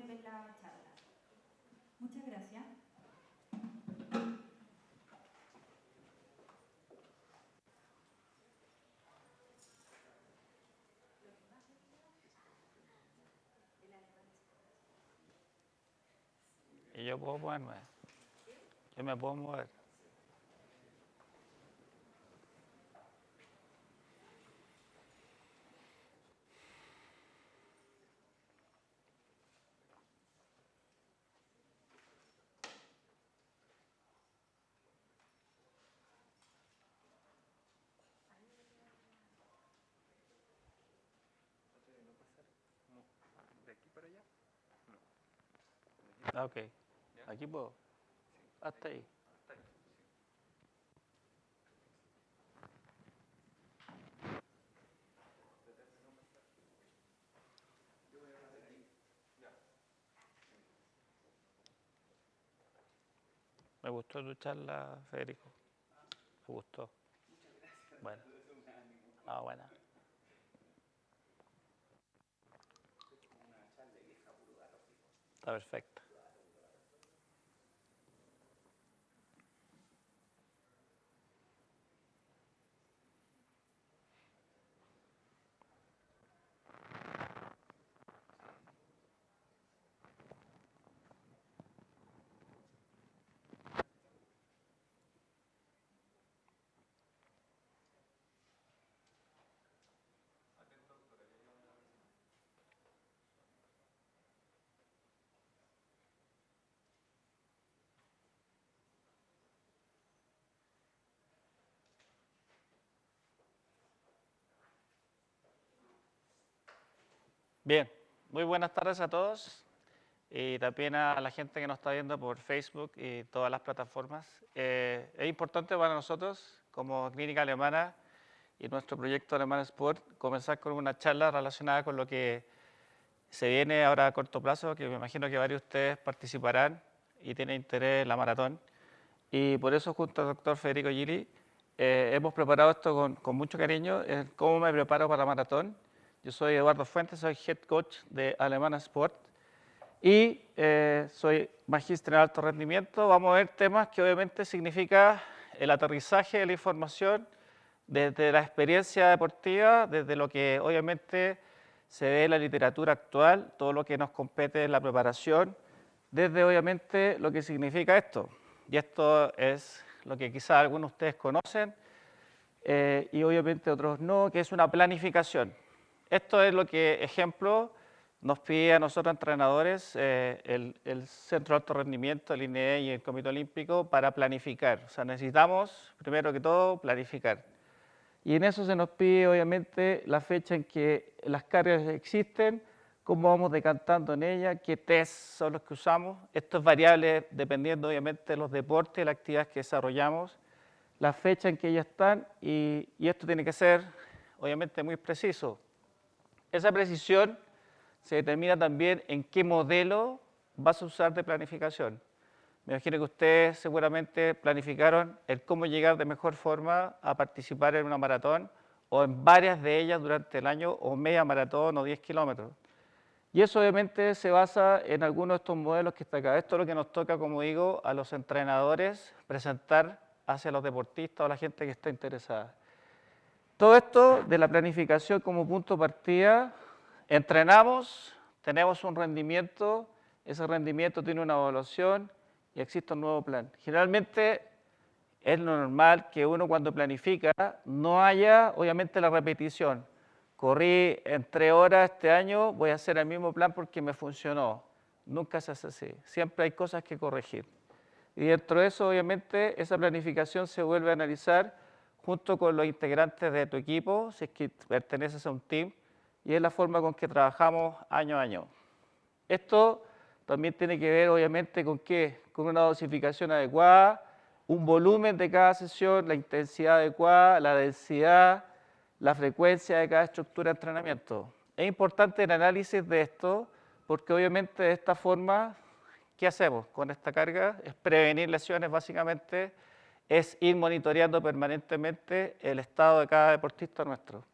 ver la charla. Muchas gracias. Y yo puedo moverme. Yo me puedo mover. ¿De aquí para allá? No. Ah, ok. ¿Aquí puedo? Hasta ahí. Me gustó tu charla, Federico. Me gustó. Bueno. Ah, bueno. Está perfecto. Bien, muy buenas tardes a todos y también a la gente que nos está viendo por Facebook y todas las plataformas. Es importante para nosotros, como Clínica Alemana y nuestro proyecto Alemana Sport, comenzar con una charla relacionada con lo que se viene ahora a corto plazo, que me imagino que varios de ustedes participarán y tienen interés en la maratón. Y por eso, junto al doctor Federico Gili, hemos preparado esto con mucho cariño, cómo me preparo para la maratón. Yo soy Eduardo Fuentes, soy Head Coach de Alemana Sport y soy magíster en alto rendimiento. Vamos a ver temas que obviamente significa el aterrizaje de la información desde la experiencia deportiva, desde lo que obviamente se ve en la literatura actual, todo lo que nos compete en la preparación, desde obviamente lo que significa esto. Y esto es lo que quizás algunos de ustedes conocen y obviamente otros no, que es una planificación. Esto es lo que, ejemplo, nos pide a nosotros entrenadores el Centro de Alto Rendimiento, el INE y el Comité Olímpico para planificar. O sea, necesitamos, primero que todo, planificar. Y en eso se nos pide, obviamente, la fecha en que las cargas existen, cómo vamos decantando en ellas, qué test son los que usamos. Esto es variable dependiendo, obviamente, de los deportes, las actividades que desarrollamos, la fecha en que ellas están, y esto tiene que ser, obviamente, muy preciso. Esa precisión se determina también en qué modelo vas a usar de planificación. Me imagino que ustedes seguramente planificaron el cómo llegar de mejor forma a participar en una maratón o en varias de ellas durante el año o media maratón o 10 kilómetros. Y eso obviamente se basa en algunos de estos modelos que está acá. Esto es lo que nos toca, como digo, a los entrenadores presentar hacia los deportistas o la gente que está interesada. Todo esto de la planificación como punto de partida, entrenamos, tenemos un rendimiento, ese rendimiento tiene una evaluación y existe un nuevo plan. Generalmente es lo normal que uno cuando planifica no haya obviamente la repetición. Corrí en 3 horas este año, voy a hacer el mismo plan porque me funcionó. Nunca se hace así, siempre hay cosas que corregir. Y dentro de eso obviamente esa planificación se vuelve a analizar junto con los integrantes de tu equipo, si es que perteneces a un team, y es la forma con que trabajamos año a año. Esto también tiene que ver, obviamente, ¿con qué? Con una dosificación adecuada, un volumen de cada sesión, la intensidad adecuada, la densidad, la frecuencia de cada estructura de entrenamiento. Es importante el análisis de esto, porque obviamente de esta forma, ¿qué hacemos con esta carga? Es prevenir lesiones, básicamente, es ir monitoreando permanentemente el estado de cada deportista nuestro.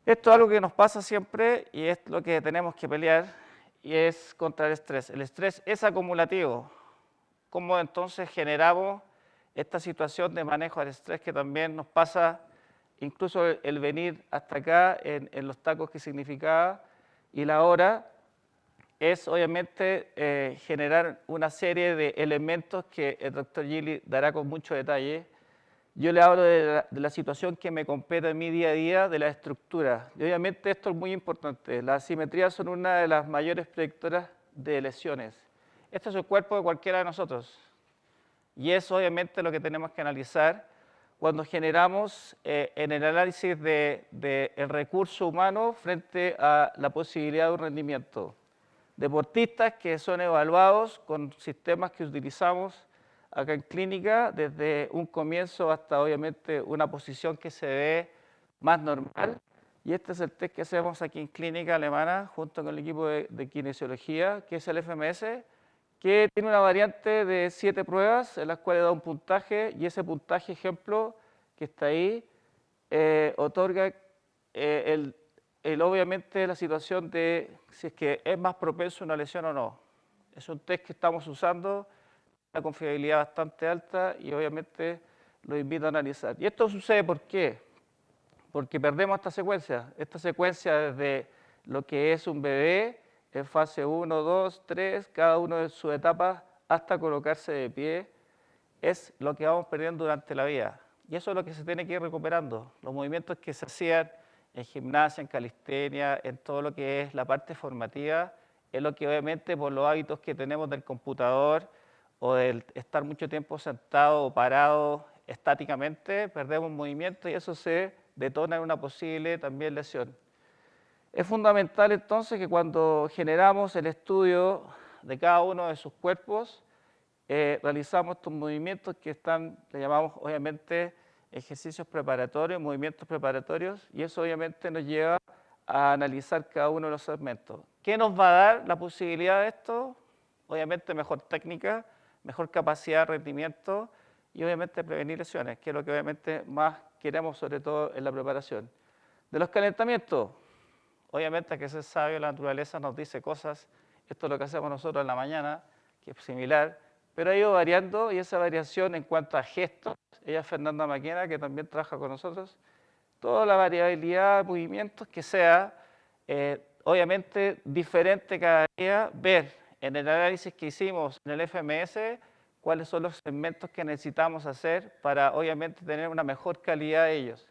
Esto es algo que nos pasa siempre y es lo que tenemos que pelear y es contra el estrés. El estrés es acumulativo. ¿Cómo entonces generamos esta situación de manejo del estrés que también nos pasa, incluso el venir hasta acá en los tacos que significaba y la hora? Es obviamente generar una serie de elementos que el doctor Gili dará con mucho detalle. Yo le hablo de la situación que me compete en mi día a día, de la estructura. Y obviamente esto es muy importante. Las asimetrías son una de las mayores predictoras de lesiones. Este es el cuerpo de cualquiera de nosotros. Y es obviamente lo que tenemos que analizar cuando generamos en el análisis del recurso humano frente a la posibilidad de un rendimiento. Deportistas que son evaluados con sistemas que utilizamos acá en clínica, desde un comienzo hasta obviamente una posición que se ve más normal. Y este es el test que hacemos aquí en clínica alemana junto con el equipo de kinesiología, que es el FMS, que tiene una variante de 7 pruebas en las cuales da un puntaje, y ese puntaje ejemplo que está ahí otorga obviamente la situación de si es que es más propenso a una lesión o no. Es un test que estamos usando, una confiabilidad bastante alta, y obviamente lo invito a analizar. ¿Y esto sucede por qué? Porque perdemos esta secuencia desde lo que es un bebé en fase 1, 2, 3, cada uno de sus etapas hasta colocarse de pie, es lo que vamos perdiendo durante la vida. Y eso es lo que se tiene que ir recuperando. Los movimientos que se hacían en gimnasia, en calistenia, en todo lo que es la parte formativa, es lo que obviamente por los hábitos que tenemos del computador o del estar mucho tiempo sentado o parado estáticamente, perdemos movimiento y eso se detona en una posible también lesión. Es fundamental entonces que cuando generamos el estudio de cada uno de sus cuerpos, realizamos estos movimientos que le llamamos obviamente ejercicios preparatorios, movimientos preparatorios, y eso obviamente nos lleva a analizar cada uno de los segmentos. ¿Qué nos va a dar la posibilidad de esto? Obviamente mejor técnica, mejor capacidad de rendimiento y obviamente prevenir lesiones, que es lo que obviamente más queremos, sobre todo en la preparación. De los calentamientos, obviamente que ser sabio, la naturaleza nos dice cosas, esto es lo que hacemos nosotros en la mañana, que es similar, pero ha ido variando, y esa variación en cuanto a gestos, ella es Fernanda Maquena, que también trabaja con nosotros, toda la variabilidad de movimientos que sea, obviamente diferente cada día, ver en el análisis que hicimos en el FMS cuáles son los segmentos que necesitamos hacer para obviamente tener una mejor calidad de ellos.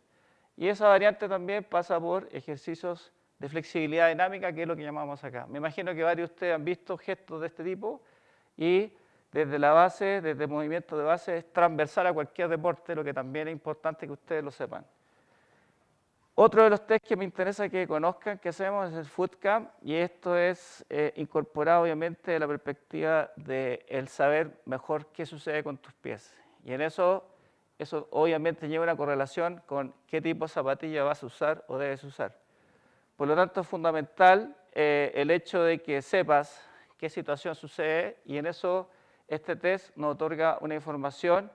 Y esa variante también pasa por ejercicios de flexibilidad dinámica, que es lo que llamamos acá. Me imagino que varios de ustedes han visto gestos de este tipo, y desde la base, desde el movimiento de base, es transversal a cualquier deporte, lo que también es importante que ustedes lo sepan. Otro de los test que me interesa que conozcan que hacemos es el Foot Camp, y esto es incorporado obviamente de la perspectiva del saber mejor qué sucede con tus pies. Y en eso obviamente lleva una correlación con qué tipo de zapatilla vas a usar o debes usar. Por lo tanto, es fundamental el hecho de que sepas qué situación sucede, y en eso este test nos otorga una información,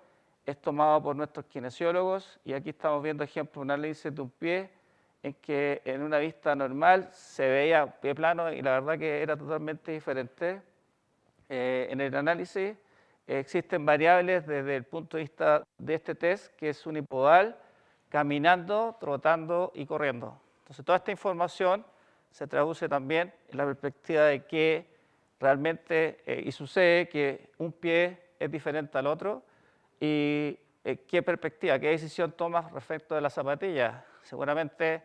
es tomado por nuestros kinesiólogos, y aquí estamos viendo ejemplo, un análisis de un pie en que en una vista normal se veía pie plano y la verdad que era totalmente diferente. En el análisis existen variables desde el punto de vista de este test, que es unipodal, caminando, trotando y corriendo. Entonces toda esta información se traduce también en la perspectiva de que realmente y sucede que un pie es diferente al otro, y qué perspectiva, qué decisión tomas respecto de las zapatillas. Seguramente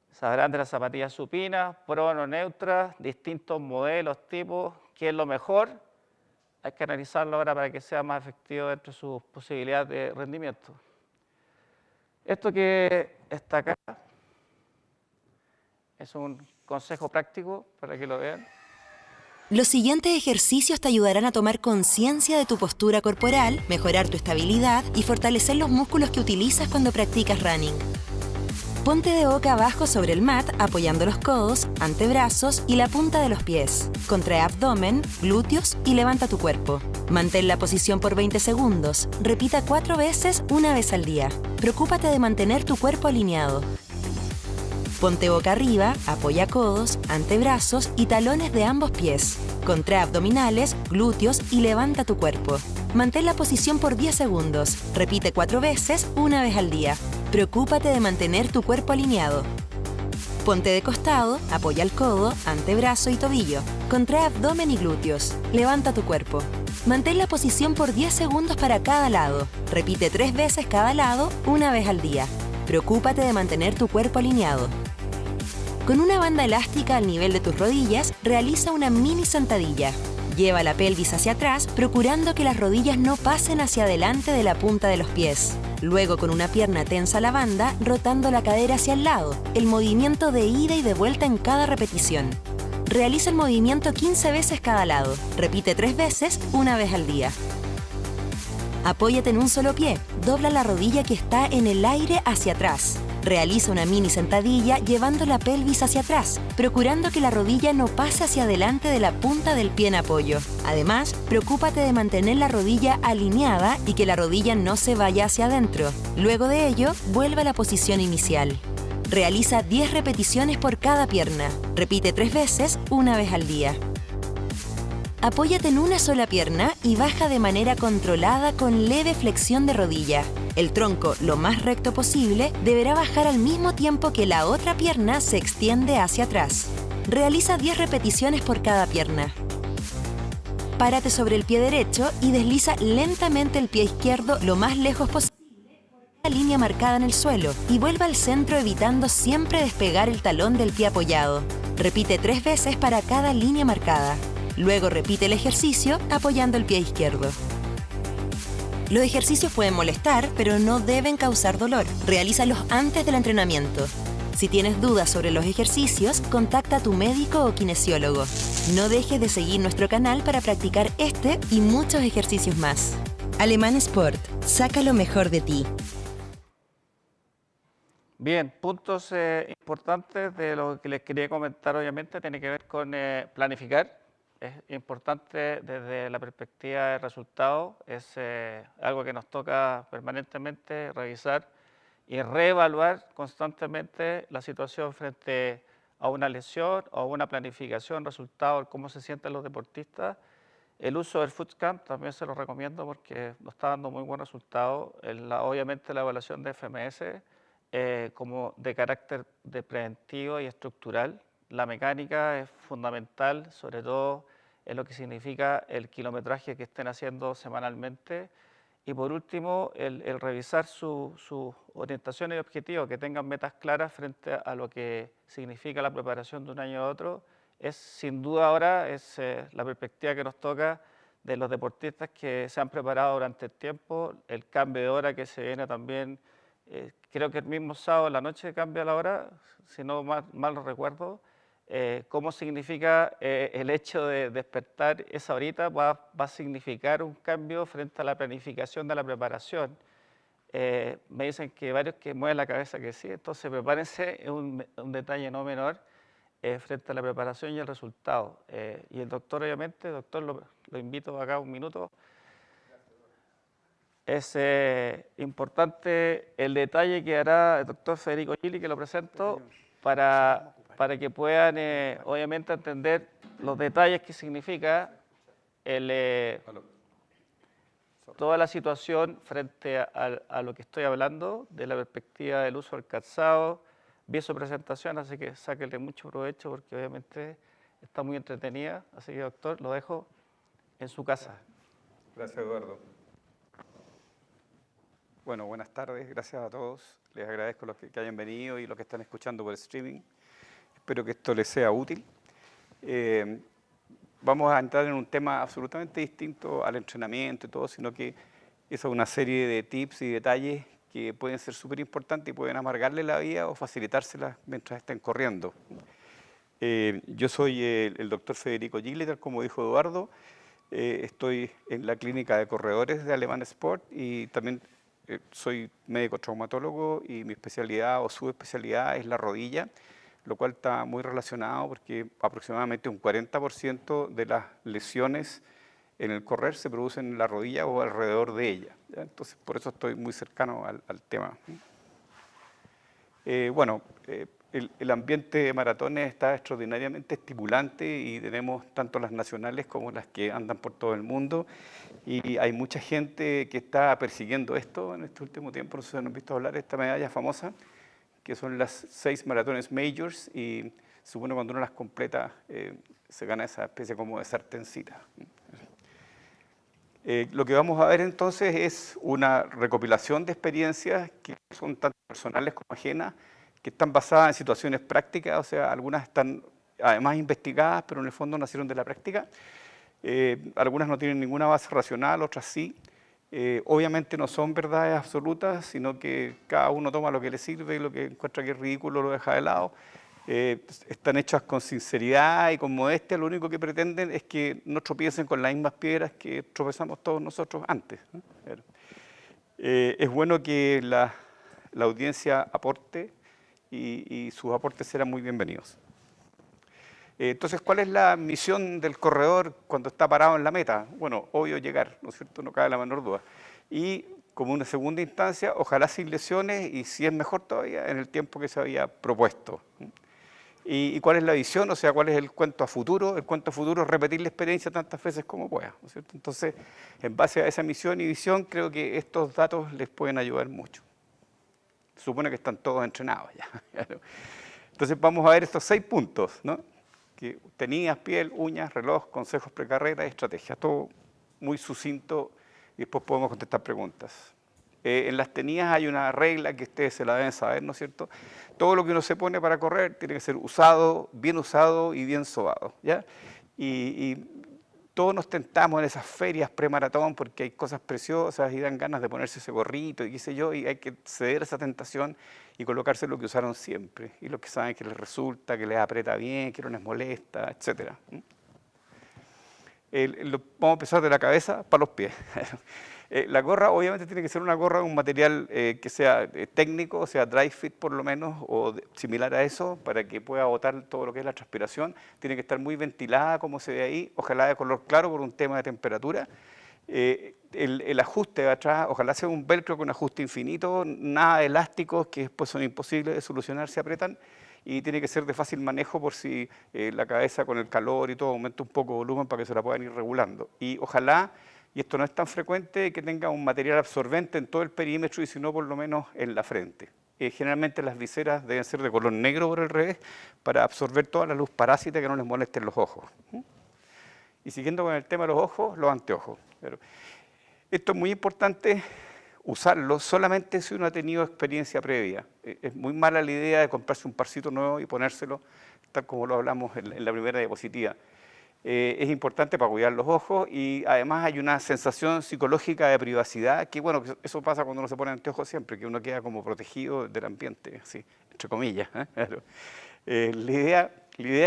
sabrán de las zapatillas supinas, prono, neutras, distintos modelos, tipos, qué es lo mejor. Hay que analizarlo ahora para que sea más efectivo dentro de sus posibilidades de rendimiento. Esto que está acá es un consejo práctico para que lo vean. Los siguientes ejercicios te ayudarán a tomar conciencia de tu postura corporal, mejorar tu estabilidad y fortalecer los músculos que utilizas cuando practicas running. Ponte de boca abajo sobre el mat, apoyando los codos, antebrazos y la punta de los pies. Contrae abdomen, glúteos y levanta tu cuerpo. Mantén la posición por 20 segundos. Repita 4 veces, una vez al día. Preocúpate de mantener tu cuerpo alineado. Ponte boca arriba, apoya codos, antebrazos y talones de ambos pies. Contrae abdominales, glúteos y levanta tu cuerpo. Mantén la posición por 10 segundos. Repite 4 veces, una vez al día. Preocúpate de mantener tu cuerpo alineado. Ponte de costado, apoya el codo, antebrazo y tobillo. Contrae abdomen y glúteos. Levanta tu cuerpo. Mantén la posición por 10 segundos para cada lado. Repite 3 veces cada lado, una vez al día. Preocúpate de mantener tu cuerpo alineado. Con una banda elástica al nivel de tus rodillas, realiza una mini sentadilla. Lleva la pelvis hacia atrás, procurando que las rodillas no pasen hacia adelante de la punta de los pies. Luego, con una pierna tensa a la banda, rotando la cadera hacia el lado, el movimiento de ida y de vuelta en cada repetición. Realiza el movimiento 15 veces cada lado. Repite 3 veces, una vez al día. Apóyate en un solo pie. Dobla la rodilla que está en el aire hacia atrás. Realiza una mini sentadilla llevando la pelvis hacia atrás, procurando que la rodilla no pase hacia adelante de la punta del pie en apoyo. Además, preocúpate de mantener la rodilla alineada y que la rodilla no se vaya hacia adentro. Luego de ello, vuelve a la posición inicial. Realiza 10 repeticiones por cada pierna. Repite 3 veces, una vez al día. Apóyate en una sola pierna y baja de manera controlada con leve flexión de rodilla. El tronco, lo más recto posible, deberá bajar al mismo tiempo que la otra pierna se extiende hacia atrás. Realiza 10 repeticiones por cada pierna. Párate sobre el pie derecho y desliza lentamente el pie izquierdo lo más lejos posible por la línea marcada en el suelo y vuelva al centro evitando siempre despegar el talón del pie apoyado. Repite 3 veces para cada línea marcada. Luego repite el ejercicio apoyando el pie izquierdo. Los ejercicios pueden molestar, pero no deben causar dolor. Realízalos antes del entrenamiento. Si tienes dudas sobre los ejercicios, contacta a tu médico o kinesiólogo. No dejes de seguir nuestro canal para practicar este y muchos ejercicios más. Alemán Sport, saca lo mejor de ti. Bien, puntos importantes de lo que les quería comentar, obviamente, tiene que ver con planificar. Es importante desde la perspectiva de resultados, es algo que nos toca permanentemente revisar y reevaluar constantemente la situación frente a una lesión o a una planificación, resultado, cómo se sienten los deportistas. El uso del Footscan también se lo recomiendo porque nos está dando muy buen resultado. Obviamente la evaluación de FMS como de carácter de preventivo y estructural. La mecánica es fundamental, sobre todo en lo que significa el kilometraje que estén haciendo semanalmente. Y por último, el revisar sus orientaciones y objetivos, que tengan metas claras frente a lo que significa la preparación de un año a otro. Es sin duda ahora es la perspectiva que nos toca de los deportistas que se han preparado durante el tiempo, el cambio de hora que se viene también. Creo que el mismo sábado en la noche cambia la hora, si no mal lo recuerdo. Cómo significa el hecho de despertar esa horita va a significar un cambio frente a la planificación de la preparación. Me dicen que varios que mueven la cabeza que sí, entonces prepárense, es un detalle no menor frente a la preparación y el resultado. Y el doctor, obviamente, doctor, lo invito acá un minuto. Es importante el detalle que hará el doctor Federico Gili, que lo presento, para que puedan, obviamente, entender los detalles que significa toda la situación frente a lo que estoy hablando, de la perspectiva del uso del calzado. Vi su presentación, así que sáquenle mucho provecho porque obviamente está muy entretenida. Así que, doctor, lo dejo en su casa. Gracias, Eduardo. Bueno, buenas tardes, gracias a todos. Les agradezco a los que hayan venido y los que están escuchando por streaming. Espero que esto les sea útil. Vamos a entrar en un tema absolutamente distinto al entrenamiento y todo, sino que es una serie de tips y detalles que pueden ser súper importantes y pueden amargarle la vida o facilitársela mientras estén corriendo. Yo soy el doctor Federico Gili, como dijo Eduardo. Estoy en la clínica de corredores de Alemán Sport y también soy médico traumatólogo y mi especialidad o subespecialidad es la rodilla, lo cual está muy relacionado porque aproximadamente un 40% de las lesiones en el correr se producen en la rodilla o alrededor de ella, ¿ya? Entonces, por eso estoy muy cercano al tema. el ambiente de maratones está extraordinariamente estimulante y tenemos tanto las nacionales como las que andan por todo el mundo. Y hay mucha gente que está persiguiendo esto en este último tiempo. No sé si han visto hablar de esta medalla famosa, que son las 6 maratones majors, y supone cuando uno las completa se gana esa especie como de sartencita. Lo que vamos a ver entonces es una recopilación de experiencias que son tanto personales como ajenas, que están basadas en situaciones prácticas, o sea, algunas están además investigadas, pero en el fondo nacieron de la práctica. Algunas no tienen ninguna base racional, otras sí. Obviamente no son verdades absolutas, sino que cada uno toma lo que le sirve y lo que encuentra que es ridículo lo deja de lado. Están hechas con sinceridad y con modestia. Lo único que pretenden es que no tropiecen con las mismas piedras que tropezamos todos nosotros antes, ¿no? Es bueno que la audiencia aporte y sus aportes serán muy bienvenidos. Entonces, ¿cuál es la misión del corredor cuando está parado en la meta? Bueno, obvio llegar, ¿no es cierto? No cabe la menor duda. Y como una segunda instancia, ojalá sin lesiones y si es mejor todavía, en el tiempo que se había propuesto. ¿Y cuál es la visión? O sea, ¿cuál es el cuento a futuro? El cuento a futuro es repetir la experiencia tantas veces como pueda, ¿no es cierto? Entonces, en base a esa misión y visión, creo que estos datos les pueden ayudar mucho. Supone que están todos entrenados ya. Entonces, vamos a ver estos 6 puntos, ¿no? Que tenías, piel, uñas, reloj, consejos precarrera y estrategia. Todo muy sucinto y después podemos contestar preguntas. En las tenías hay una regla que ustedes se la deben saber, ¿no es cierto? Todo lo que uno se pone para correr tiene que ser usado y bien sobado, ¿ya? Y todos nos tentamos en esas ferias premaratón porque hay cosas preciosas y dan ganas de ponerse ese gorrito y qué sé yo, y hay que ceder a esa tentación y colocarse lo que usaron siempre y lo que saben que les resulta, que les aprieta bien, que no les molesta, etc. Vamos a empezar de la cabeza para los pies. La gorra obviamente tiene que ser una gorra de un material que sea técnico, o sea dry fit por lo menos, o similar a eso, para que pueda botar todo lo que es la transpiración. Tiene que estar muy ventilada, como se ve ahí, ojalá de color claro por un tema de temperatura. El ajuste de atrás, ojalá sea un velcro con ajuste infinito, nada de elásticos que después son imposibles de solucionar, se apretan. Y tiene que ser de fácil manejo por si la cabeza con el calor y todo aumenta un poco de volumen para que se la puedan ir regulando. Y ojalá, y esto no es tan frecuente, que tenga un material absorbente en todo el perímetro y si no por lo menos en la frente. Generalmente las viseras deben ser de color negro por el revés para absorber toda la luz parásita que no les moleste en los ojos. Y siguiendo con el tema de los ojos, los anteojos. Pero esto es muy importante usarlo solamente si uno ha tenido experiencia previa. Es muy mala la idea de comprarse un parcito nuevo y ponérselo, tal como lo hablamos en la primera diapositiva. Es importante para cuidar los ojos y además hay una sensación psicológica de privacidad, que bueno, eso pasa cuando uno se pone anteojos siempre, que uno queda como protegido del ambiente, así, entre comillas. La idea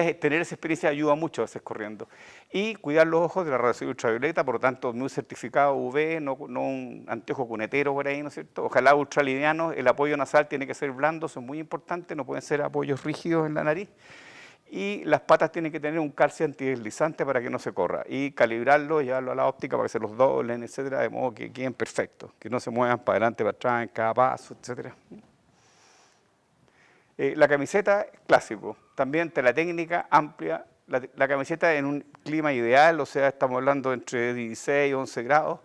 es tener esa experiencia, ayuda mucho a veces corriendo. Y cuidar los ojos de la radiación ultravioleta, por lo tanto, muy certificado UV, no un anteojo cunetero por ahí, ¿no es cierto? Ojalá ultralivianos, el apoyo nasal tiene que ser blando, eso es muy importante, no pueden ser apoyos rígidos en la nariz. Y las patas tienen que tener un calcio antideslizante para que no se corra. Y calibrarlo, llevarlo a la óptica para que se los doblen, etcétera, de modo que queden perfectos, que no se muevan para adelante, para atrás en cada paso, etcétera. La camiseta, clásico. También tela técnica, amplia. La camiseta en un clima ideal, o sea, estamos hablando entre 16 y 11 grados,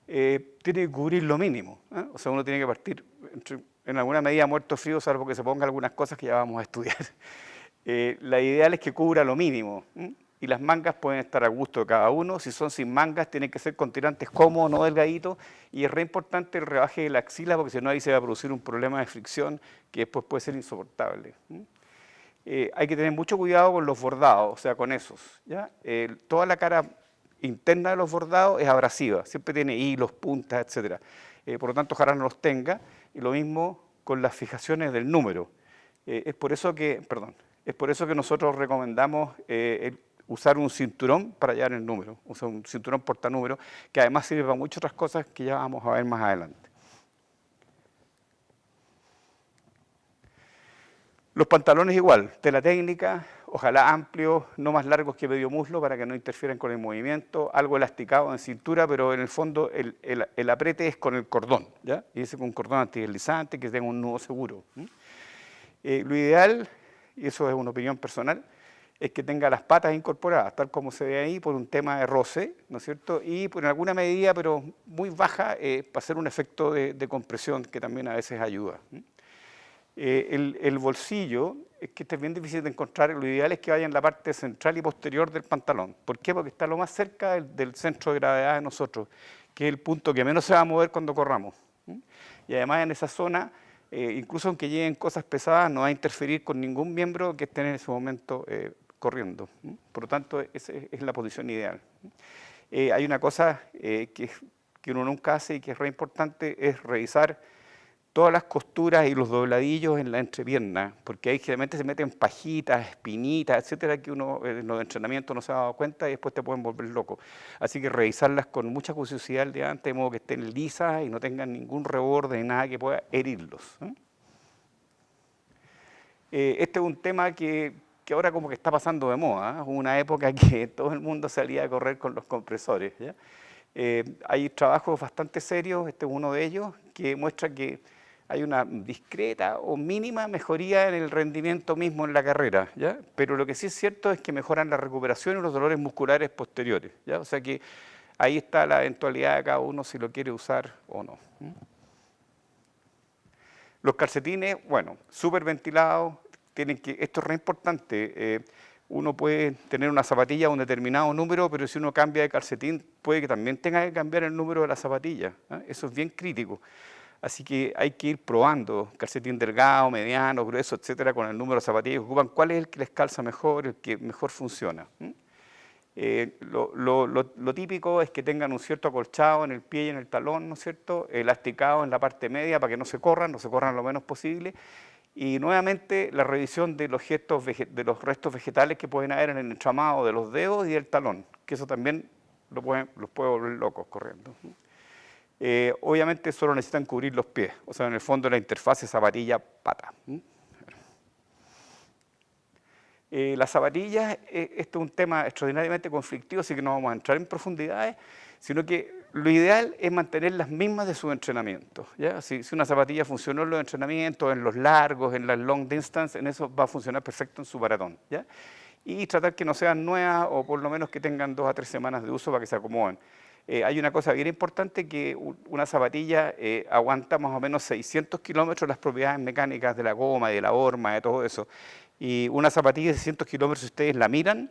tiene que cubrir lo mínimo. O sea, uno tiene que partir en alguna medida muerto frío, salvo que se ponga algunas cosas que ya vamos a estudiar. La ideal es que cubra lo mínimo y las mangas pueden estar a gusto de cada uno. Si son sin mangas, tienen que ser con tirantes cómodos, no delgaditos, y es re importante el rebaje de la axila porque si no ahí se va a producir un problema de fricción que después puede ser insoportable. Hay que tener mucho cuidado con los bordados, o sea, con esos, ¿ya? Toda la cara interna de los bordados es abrasiva, siempre tiene hilos, puntas, etc. Por lo tanto, ojalá no los tenga, y lo mismo con las fijaciones del número. Es por eso que nosotros recomendamos usar un cinturón para llevar el número, o sea, un cinturón portanúmero, que además sirve para muchas otras cosas que ya vamos a ver más adelante. Los pantalones igual, tela técnica, ojalá amplios, no más largos que medio muslo para que no interfieran con el movimiento, algo elasticado en cintura, pero en el fondo el aprete es con el cordón, ¿ya? Y ese con un cordón antideslizante que tenga un nudo seguro. Lo ideal y eso es una opinión personal, es que tenga las patas incorporadas, tal como se ve ahí, por un tema de roce, ¿no es cierto? Y por alguna medida, pero muy baja, para hacer un efecto de compresión que también a veces ayuda. El bolsillo, es que este es bien difícil de encontrar, lo ideal es que vaya en la parte central y posterior del pantalón. ¿Por qué? Porque está lo más cerca del centro de gravedad de nosotros, que es el punto que menos se va a mover cuando corramos. Y además en esa zona, incluso aunque lleguen cosas pesadas, no va a interferir con ningún miembro que esté en ese momento corriendo. Por lo tanto, esa es la posición ideal. Hay una cosa que uno nunca hace y que es re importante, es revisar todas las costuras y los dobladillos en la entrepierna, porque ahí generalmente se meten pajitas, espinitas, etcétera, que uno en los entrenamientos no se ha dado cuenta y después te pueden volver loco. Así que revisarlas con mucha curiosidad de antes, de modo que estén lisas y no tengan ningún reborde ni nada que pueda herirlos. Este es un tema que ahora como que está pasando de moda. Hubo una época que todo el mundo salía a correr con los compresores, ¿ya? Hay trabajos bastante serios, este es uno de ellos, que muestra que hay una discreta o mínima mejoría en el rendimiento mismo en la carrera, ¿ya? Pero lo que sí es cierto es que mejoran la recuperación y los dolores musculares posteriores, ¿ya? O sea que ahí está la eventualidad de cada uno si lo quiere usar o no. Los calcetines, bueno, súper ventilados, esto es re importante. Uno puede tener una zapatilla de un determinado número, pero si uno cambia de calcetín, puede que también tenga que cambiar el número de la zapatilla, ¿eh? Eso es bien crítico. Así que hay que ir probando calcetín delgado, mediano, grueso, etcétera, con el número de zapatillas que ocupan, cuál es el que les calza mejor, el que mejor funciona. Lo típico es que tengan un cierto acolchado en el pie y en el talón, ¿no es cierto? Elasticado en la parte media para que no se corran lo menos posible. Y nuevamente la revisión de los restos vegetales que pueden haber en el entramado de los dedos y del talón, que eso también los puede volver locos corriendo. Obviamente solo necesitan cubrir los pies, o sea, en el fondo la interfaz es zapatilla-pata. Las zapatillas, esto es un tema extraordinariamente conflictivo, así que no vamos a entrar en profundidades, sino que lo ideal es mantener las mismas de su entrenamiento, ¿ya? Si una zapatilla funcionó en los entrenamientos, en los largos, en las long distance, en eso va a funcionar perfecto en su maratón, ¿ya? Y tratar que no sean nuevas o por lo menos que tengan 2 a 3 semanas de uso para que se acomoden. Hay una cosa bien importante, que una zapatilla aguanta más o menos 600 kilómetros las propiedades mecánicas de la goma, de la horma, de todo eso. Y una zapatilla de 600 kilómetros, si ustedes la miran,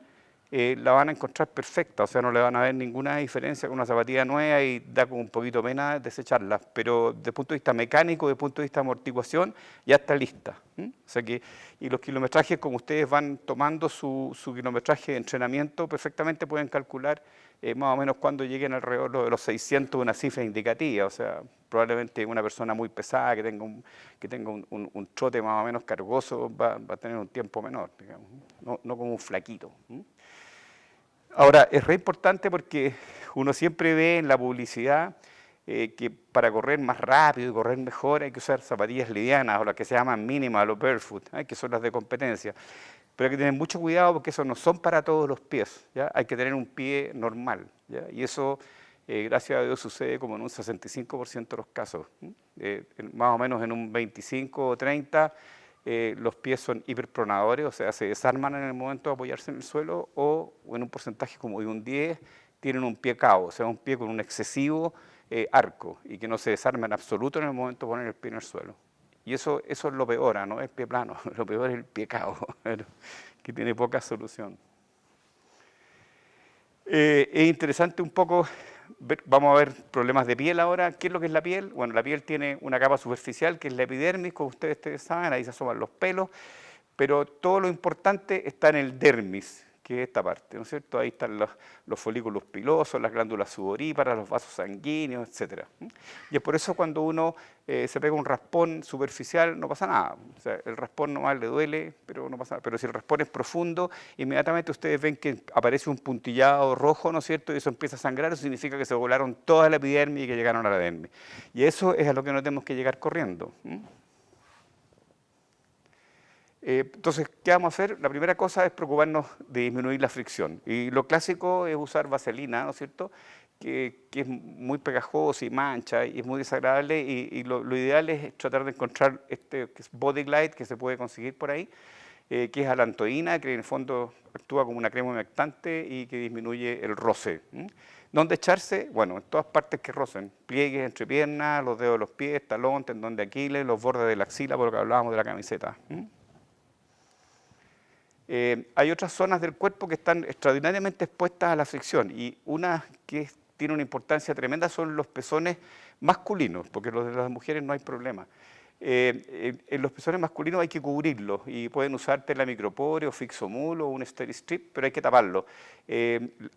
la van a encontrar perfecta, o sea, no le van a ver ninguna diferencia con una zapatilla nueva y da como un poquito pena desecharla, pero desde el punto de vista mecánico, desde el punto de vista de amortiguación, ya está lista. O sea que, y los kilometrajes, como ustedes van tomando su kilometraje de entrenamiento, perfectamente pueden calcular más o menos cuando lleguen alrededor de los 600, una cifra indicativa, o sea, probablemente una persona muy pesada que tenga un trote más o menos cargoso va a tener un tiempo menor, digamos, no como un flaquito. Ahora, es re importante porque uno siempre ve en la publicidad que para correr más rápido y correr mejor hay que usar zapatillas livianas o las que se llaman minimal o barefoot, que son las de competencia. Pero hay que tener mucho cuidado porque eso no son para todos los pies, ¿ya? Hay que tener un pie normal, ¿ya? Y eso, gracias a Dios, sucede como en un 65% de los casos. Más o menos en un 25 o 30 los pies son hiperpronadores, o sea, se desarman en el momento de apoyarse en el suelo, o en un porcentaje como de un 10 tienen un pie cao, o sea, un pie con un excesivo arco y que no se desarma en absoluto en el momento de poner el pie en el suelo. Y eso es lo peor, no es pie plano, lo peor es el pie cao, que tiene poca solución. Es interesante un poco, vamos a ver problemas de piel ahora. ¿Qué es lo que es la piel? Bueno, la piel tiene una capa superficial que es la epidermis, como ustedes saben, ahí se asoman los pelos, pero todo lo importante está en el dermis, que es esta parte, ¿no es cierto? Ahí están los folículos pilosos, las glándulas sudoríparas, los vasos sanguíneos, etc. Y es por eso cuando uno se pega un raspón superficial no pasa nada. O sea, el raspón nomás le duele, pero no pasa nada. Pero si el raspón es profundo, inmediatamente ustedes ven que aparece un puntillado rojo, ¿no es cierto? Y eso empieza a sangrar, eso significa que se volaron toda la epidermis y que llegaron a la dermis. Y eso es a lo que no tenemos que llegar corriendo. Entonces, ¿qué vamos a hacer? La primera cosa es preocuparnos de disminuir la fricción. Y lo clásico es usar vaselina, ¿no es cierto?, que es muy pegajosa y mancha y es muy desagradable. Y lo ideal es tratar de encontrar este que es Body Glide, que se puede conseguir por ahí, que es alantoína, que en el fondo actúa como una crema humectante y que disminuye el roce. ¿Dónde echarse? Bueno, en todas partes que rocen, pliegues entre piernas, los dedos de los pies, talón, tendón de Aquiles, los bordes de la axila, por lo que hablábamos de la camiseta. Hay otras zonas del cuerpo que están extraordinariamente expuestas a la fricción y una que tiene una importancia tremenda son los pezones masculinos, porque los de las mujeres no hay problema. En los pezones masculinos hay que cubrirlos y pueden usar tela micropore o Fixomul o un Steri-Strip, pero hay que taparlo.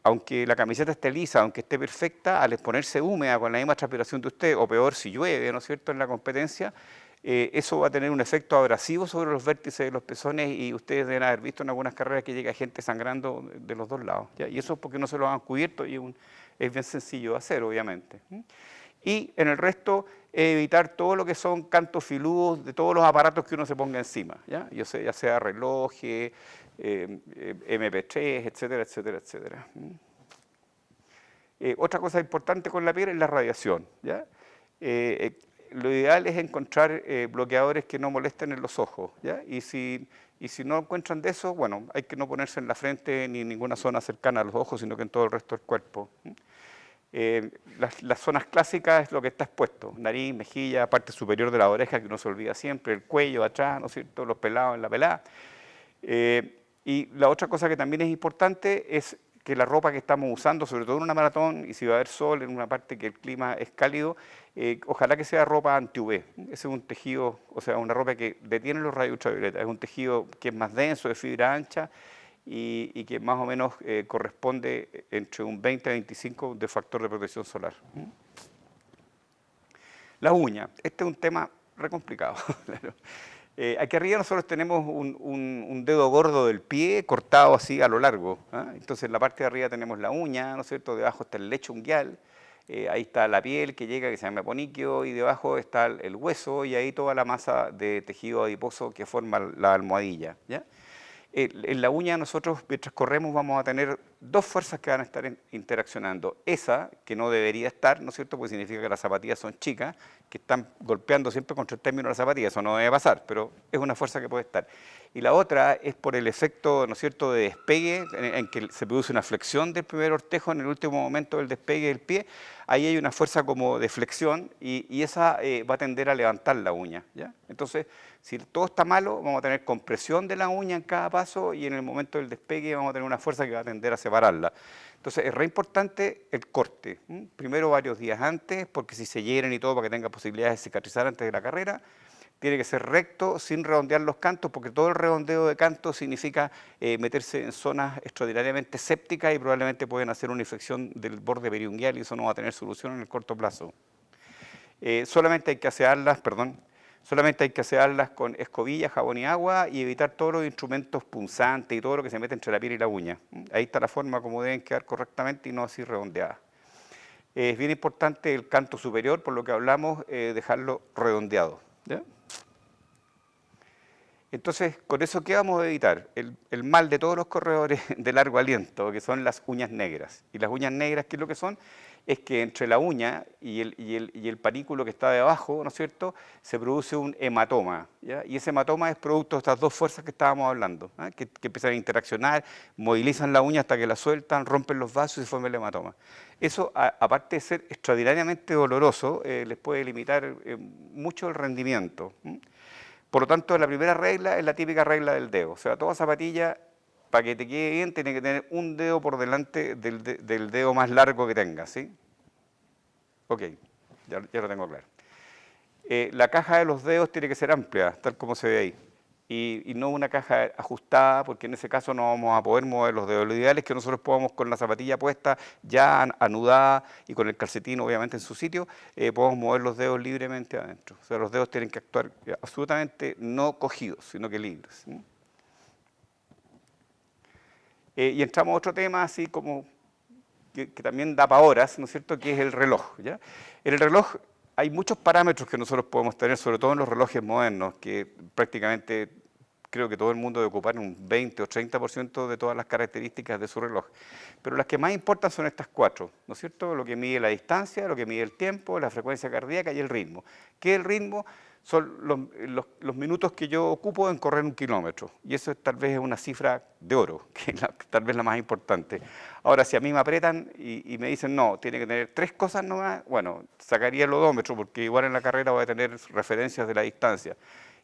Aunque la camiseta esté lisa, aunque esté perfecta, al exponerse húmeda con la misma transpiración de usted, o peor si llueve, ¿no es cierto?, en la competencia, eso va a tener un efecto abrasivo sobre los vértices de los pezones y ustedes deben haber visto en algunas carreras que llega gente sangrando de los dos lados, ¿ya? Y eso es porque no se lo han cubierto y es bien sencillo de hacer, obviamente. Y en el resto, evitar todo lo que son cantos filudos de todos los aparatos que uno se ponga encima, ¿ya? Ya sea relojes, MP3, etcétera, etcétera, etcétera. Otra cosa importante con la piel es la radiación, ¿ya? Lo ideal es encontrar bloqueadores que no molesten en los ojos, ¿ya? Y si no encuentran de eso, bueno, hay que no ponerse en la frente ni en ninguna zona cercana a los ojos, sino que en todo el resto del cuerpo. Las zonas clásicas es lo que está expuesto, nariz, mejilla, parte superior de la oreja, que uno se olvida siempre, el cuello atrás, ¿no es cierto?, los pelados en la pelada. Y la otra cosa que también es importante es que la ropa que estamos usando, sobre todo en una maratón, y si va a haber sol en una parte que el clima es cálido, ojalá que sea ropa anti-UV. Ese es un tejido, o sea, una ropa que detiene los rayos ultravioleta, es un tejido que es más denso, de fibra ancha, y que más o menos corresponde entre un 20 a 25 de factor de protección solar. La uña, este es un tema re complicado. Aquí arriba nosotros tenemos un dedo gordo del pie cortado así a lo largo, ¿eh? Entonces en la parte de arriba tenemos la uña, ¿no es cierto? Debajo está el lecho unguial, ahí está la piel que llega, que se llama poniquio, y debajo está el hueso y ahí toda la masa de tejido adiposo que forma la almohadilla, ¿ya? En la uña nosotros, mientras corremos, vamos a tener dos fuerzas que van a estar interaccionando. Esa, que no debería estar, ¿no es cierto?, porque significa que las zapatillas son chicas, que están golpeando siempre contra el término de la zapatilla, eso no debe pasar, pero es una fuerza que puede estar. Y la otra es por el efecto, ¿no es cierto?, de despegue, en que se produce una flexión del primer ortejo en el último momento del despegue del pie. Ahí hay una fuerza como de flexión y esa va a tender a levantar la uña, ¿ya? Entonces, si todo está malo, vamos a tener compresión de la uña en cada paso y en el momento del despegue vamos a tener una fuerza que va a tender a separarla. Entonces, es re importante el corte. Primero varios días antes, porque si se hieren y todo, para que tenga posibilidades de cicatrizar antes de la carrera. Tiene que ser recto, sin redondear los cantos, porque todo el redondeo de cantos significa meterse en zonas extraordinariamente sépticas y probablemente pueden hacer una infección del borde periunguial y eso no va a tener solución en el corto plazo. Solamente hay que asearlas con escobilla, jabón y agua y evitar todos los instrumentos punzantes y todo lo que se mete entre la piel y la uña. Ahí está la forma como deben quedar correctamente y no así redondeadas. Es bien importante el canto superior, por lo que hablamos, dejarlo redondeado, ¿ya? Entonces, con eso, ¿qué vamos a evitar? El mal de todos los corredores de largo aliento, que son las uñas negras. Y las uñas negras, ¿qué es lo que son? Es que entre la uña y el panículo que está debajo, ¿no es cierto?, se produce un hematoma, ¿ya? Y ese hematoma es producto de estas dos fuerzas que estábamos hablando, ¿eh? que empiezan a interaccionar, movilizan la uña hasta que la sueltan, rompen los vasos y forman el hematoma. Eso, aparte de ser extraordinariamente doloroso, les puede limitar mucho el rendimiento. Por lo tanto, la primera regla es la típica regla del dedo. O sea, toda zapatilla, para que te quede bien, tiene que tener un dedo por delante del dedo más largo que tengas, ¿sí? Ok, ya lo tengo claro. La caja de los dedos tiene que ser amplia, tal como se ve ahí. Y no una caja ajustada, porque en ese caso no vamos a poder mover los dedos. Lo ideal es que nosotros podamos, con la zapatilla puesta, ya anudada y con el calcetín obviamente en su sitio, podamos mover los dedos libremente adentro. O sea, los dedos tienen que actuar absolutamente no cogidos, sino que libres, ¿sí? Y entramos a otro tema así como que también da para horas, ¿no es cierto?, que es el reloj, ¿ya? En el reloj hay muchos parámetros que nosotros podemos tener, sobre todo en los relojes modernos, que prácticamente creo que todo el mundo debe ocupar un 20 o 30% de todas las características de su reloj. Pero las que más importan son estas cuatro, ¿no es cierto? Lo que mide la distancia, lo que mide el tiempo, la frecuencia cardíaca y el ritmo. ¿Qué es el ritmo? son los minutos que yo ocupo en correr 1 kilómetro. Y eso tal vez es una cifra de oro, que es tal vez la más importante. Ahora, si a mí me apretan y me dicen, no, tiene que tener 3 cosas nomás, bueno, sacaría el odómetro, porque igual en la carrera voy a tener referencias de la distancia.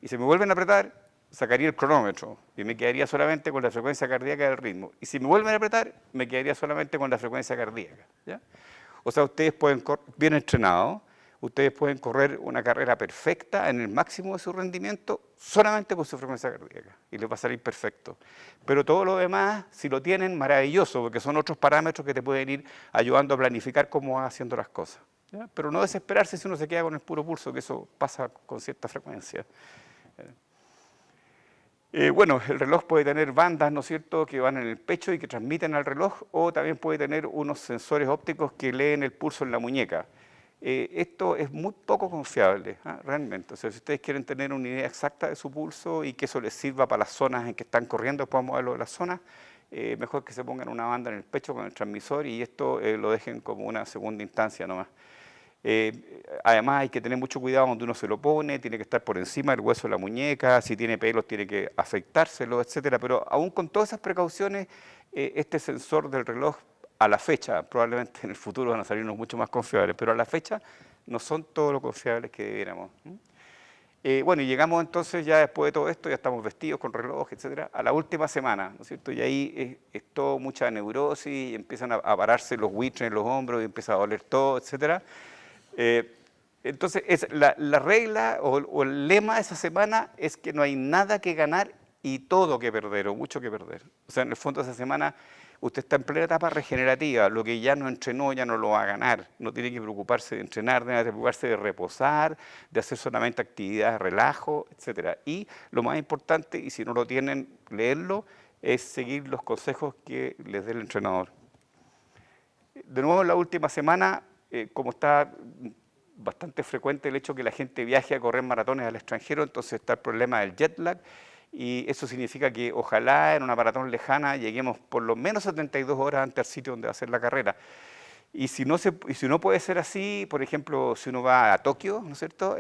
Y si me vuelven a apretar, sacaría el cronómetro y me quedaría solamente con la frecuencia cardíaca del ritmo. Y si me vuelven a apretar, me quedaría solamente con la frecuencia cardíaca, ¿ya? O sea, ustedes pueden, bien entrenados, ustedes pueden correr una carrera perfecta en el máximo de su rendimiento solamente con su frecuencia cardíaca y les va a salir perfecto. Pero todo lo demás, si lo tienen, maravilloso, porque son otros parámetros que te pueden ir ayudando a planificar cómo vas haciendo las cosas, ¿ya? Pero no desesperarse si uno se queda con el puro pulso, que eso pasa con cierta frecuencia. Bueno, el reloj puede tener bandas, ¿no es cierto?, que van en el pecho y que transmiten al reloj, o también puede tener unos sensores ópticos que leen el pulso en la muñeca. Esto es muy poco confiable, realmente. O sea, si ustedes quieren tener una idea exacta de su pulso y que eso les sirva para las zonas en que están corriendo, después vamos a verlo de las zonas, mejor que se pongan una banda en el pecho con el transmisor y esto lo dejen como una segunda instancia nomás. Además hay que tener mucho cuidado donde uno se lo pone, tiene que estar por encima del hueso de la muñeca, si tiene pelos tiene que afeitárselo, etcétera. Pero aún con todas esas precauciones, este sensor del reloj a la fecha, probablemente en el futuro van a salirnos mucho más confiables, pero a la fecha no son todo lo confiables que debiéramos. Bueno, y llegamos entonces ya después de todo esto, ya estamos vestidos con reloj, etcétera, a la última semana, ¿no es cierto? Y ahí es todo mucha neurosis, y empiezan a pararse los buitres en los hombros y empieza a doler todo, etcétera. Entonces, la regla o el lema de esa semana es que no hay nada que ganar y todo que perder, o mucho que perder. O sea, en el fondo esa semana usted está en plena etapa regenerativa, lo que ya no entrenó ya no lo va a ganar, no tiene que preocuparse de entrenar, tiene que preocuparse de reposar, de hacer solamente actividades de relajo, etcétera. Y lo más importante, y si no lo tienen, leerlo, es seguir los consejos que les dé el entrenador. De nuevo, en la última semana, como está bastante frecuente el hecho que la gente viaje a correr maratones al extranjero, entonces está el problema del jet lag, y eso significa que ojalá en una maratón lejana lleguemos por lo menos 72 horas antes al sitio donde va a ser la carrera. Y si no puede ser así, por ejemplo, si uno va a Tokio, ¿no es cierto?,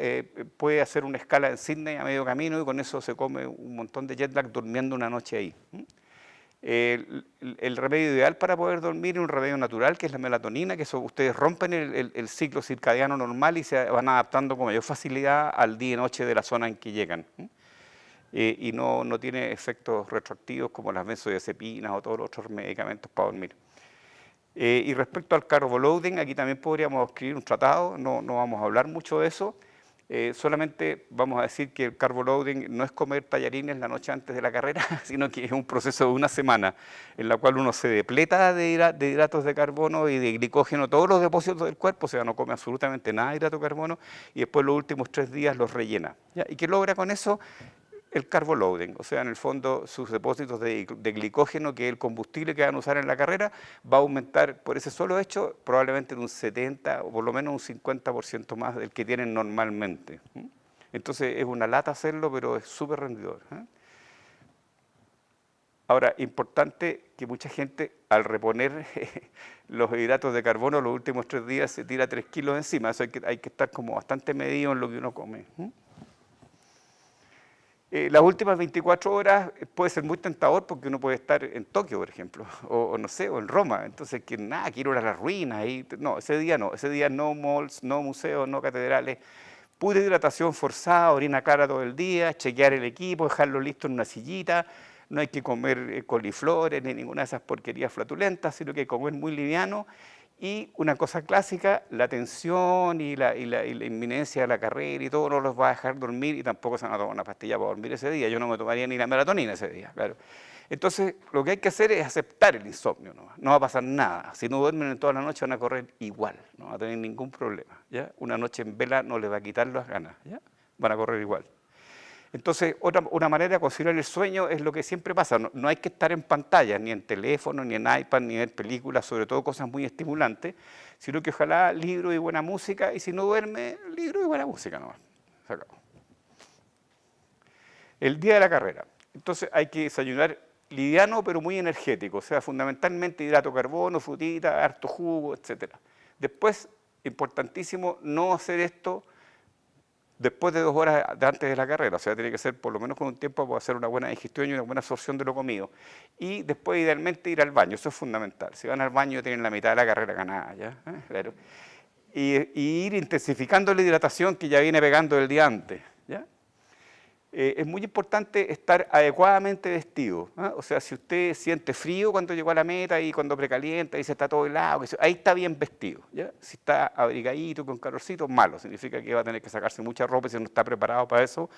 puede hacer una escala en Sydney a medio camino y con eso se come un montón de jet lag durmiendo una noche ahí. El remedio ideal para poder dormir es un remedio natural, que es la melatonina, que eso ustedes rompen el ciclo circadiano normal y se van adaptando con mayor facilidad al día y noche de la zona en que llegan. Y no tiene efectos retroactivos como las benzodiazepinas o todos los otros medicamentos para dormir. Y respecto al carbo-loading, aquí también podríamos escribir un tratado, no vamos a hablar mucho de eso. Solamente vamos a decir que el carbo-loading no es comer tallarines la noche antes de la carrera, sino que es un proceso de una semana en la cual uno se depleta de hidratos de carbono y de glicógeno, todos los depósitos del cuerpo, o sea, no come absolutamente nada de hidrato de carbono y después los últimos 3 días los rellena. ¿Ya? ¿Y qué logra con eso? El carbo-loading, o sea, en el fondo sus depósitos de glicógeno, que es el combustible que van a usar en la carrera, va a aumentar por ese solo hecho probablemente en un 70 o por lo menos un 50% más del que tienen normalmente. Entonces es una lata hacerlo, pero es súper rendidor. Ahora, importante que mucha gente al reponer los hidratos de carbono los últimos 3 días se tira 3 kilos encima, eso hay que estar como bastante medido en lo que uno come. Las últimas 24 horas puede ser muy tentador porque uno puede estar en Tokio, por ejemplo, o no sé, o en Roma. Entonces, quiero ir a las ruinas. No, ese día no malls, no museos, no catedrales. Pura hidratación forzada, orina clara todo el día, chequear el equipo, dejarlo listo en una sillita. No hay que comer coliflores ni ninguna de esas porquerías flatulentas, sino que comer muy liviano. Y una cosa clásica, la tensión y la inminencia de la carrera y todo no los va a dejar dormir y tampoco se van a tomar una pastilla para dormir ese día. Yo no me tomaría ni la melatonina ese día, claro. Entonces, lo que hay que hacer es aceptar el insomnio, no va a pasar nada. Si no duermen en toda la noche van a correr igual, no van a tener ningún problema, ¿ya? Una noche en vela no les va a quitar las ganas, ¿ya? Van a correr igual. Entonces, una manera de conciliar el sueño es lo que siempre pasa, no hay que estar en pantalla, ni en teléfono, ni en iPad, ni en películas, sobre todo cosas muy estimulantes, sino que ojalá libro y buena música, y si no duerme, libro y buena música nomás. Se acabó. El día de la carrera, entonces hay que desayunar liviano pero muy energético, o sea, fundamentalmente hidrato de carbono, frutita, harto jugo, etc. Después, importantísimo, no hacer esto después de 2 horas de antes de la carrera, o sea, tiene que ser por lo menos con un tiempo para hacer una buena digestión y una buena absorción de lo comido. Y después, idealmente, ir al baño, eso es fundamental. Si van al baño, tienen la mitad de la carrera ganada, ¿ya? Claro. Y ir intensificando la hidratación que ya viene pegando el día antes, ¿ya? Es muy importante estar adecuadamente vestido, ¿eh? O sea, si usted siente frío cuando llegó a la meta y cuando precalienta y se está todo helado, ahí está bien vestido, ¿ya? Si está abrigadito, con calorcito, malo, significa que va a tener que sacarse mucha ropa y si no está preparado para eso,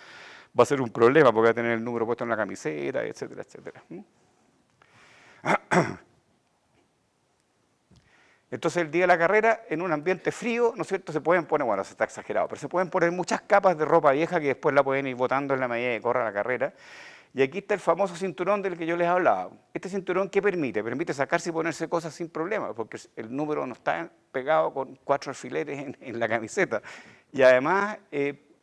va a ser un problema porque va a tener el número puesto en la camiseta, etcétera, etcétera. Entonces el día de la carrera, en un ambiente frío, ¿no es cierto?, se pueden poner, bueno, se está exagerado, pero se pueden poner muchas capas de ropa vieja que después la pueden ir botando en la medida que corra la carrera. Y aquí está el famoso cinturón del que yo les hablaba. Este cinturón, ¿qué permite? Permite sacarse y ponerse cosas sin problema, porque el número no está pegado con 4 alfileres en la camiseta. Y además,